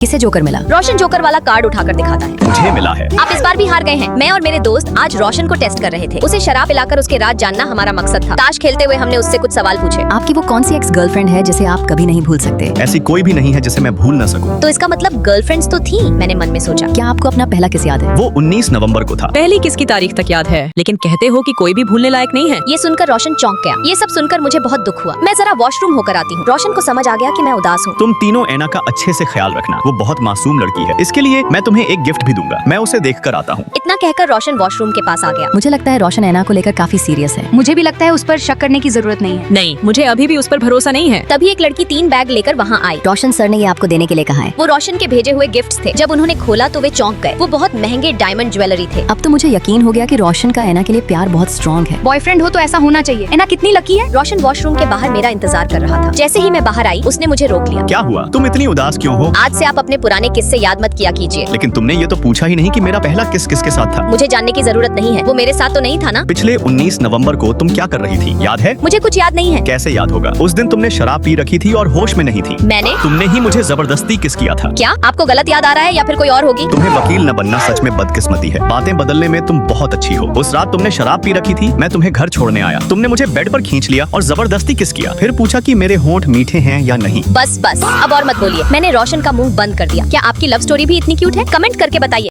किसे जोकर मिला? रोशन जोकर वाला कार्ड उठाकर दिखाता है। मुझे मिला है। आप इस बार भी हार गए हैं। मैं और मेरे दोस्त आज रोशन को टेस्ट कर रहे थे। उसे शराब पिलाकर उसके राज जानना हमारा मकसद था। ताश खेलते हुए हमने उससे कुछ सवाल पूछे। आपकी वो कौन सी एक्स गर्लफ्रेंड है जिसे आप कभी नहीं भूल सकते? ऐसी कोई भी नहीं है जिसे मैं भूल न सकूं। तो इसका मतलब गर्लफ्रेंड्स तो थी। मैंने मन में सोचा। क्या आपको अपना पहला किस याद है? वो 19 नवंबर को था। पहली किसकी तारीख तक याद है, लेकिन कहते हो कि कोई भी भूलने लायक नहीं है। ये सुनकर रोशन चौंक गया। ये सब सुनकर मुझे बहुत दुख हुआ। मैं जरा वॉशरूम होकर आती हूँ। रोशन को समझ आ गया कि मैं उदास हूँ। तुम तीनों ऐना का अच्छे से ख्याल रखना। वो बहुत मासूम लड़की है। इसके लिए मैं तुम्हें एक गिफ्ट भी दूंगा। मैं उसे देख कर आता हूँ। इतना कहकर रोशन वॉशरूम के पास आ गया। मुझे लगता है रोशन ऐना को लेकर काफी सीरियस है। मुझे भी लगता है उस पर शक करने की जरूरत नहीं है। नहीं, मुझे अभी भी उस पर भरोसा नहीं है। तभी एक लड़की 3 बैग लेकर वहाँ आई। रोशन सर ने ये आपको देने के लिए कहा है। वो रोशन के भेजे हुए गिफ्ट्स थे। जब उन्होंने खोला तो वे चौंक गए। वो बहुत महंगे डायमंड ज्वेलरी थे। अब तो मुझे यकीन हो गया कि रोशन का ऐना के लिए प्यार बहुत स्ट्रॉन्ग है। बॉयफ्रेंड हो तो ऐसा होना चाहिए। ऐना कितनी लकी है। रोशन वॉशरूम के बाहर मेरा इंतजार कर रहा था। जैसे ही मैं बाहर आई उसने मुझे रोक लिया। क्या हुआ? तुम इतनी उदास क्यों हो? आज से आप अपने पुराने किस्से याद मत किया कीजिए। लेकिन तुमने ये तो पूछा ही नहीं कि मेरा पहला किस किसके साथ था। मुझे जानने की जरूरत नहीं है। वो मेरे साथ तो नहीं था ना। पिछले 19 नवंबर को तुम क्या कर रही थी, याद है? मुझे कुछ याद नहीं है। कैसे याद होगा? उस दिन तुमने शराब पी रखी थी और होश में नहीं थी। मैंने? तुमने ही मुझे जबरदस्ती किस किया था। क्या आपको गलत याद आ रहा है या फिर कोई और होगी? तुम्हें वकील न बनना सच में बदकिस्मती है। बातें बदलने में तुम बहुत अच्छी हो। उस रात तुमने शराब पी रखी थी। मैं तुम्हें घर छोड़ने आया। तुमने मुझे बेड पर खींच लिया और जबरदस्ती किस किया। फिर पूछा कि मेरे होंठ मीठे हैं या नहीं। बस अब और मत बोलिए। मैंने रोशन का मुंह बंद कर दिया। क्या आपकी लव स्टोरी भी इतनी क्यूट है? कमेंट करके बताइए।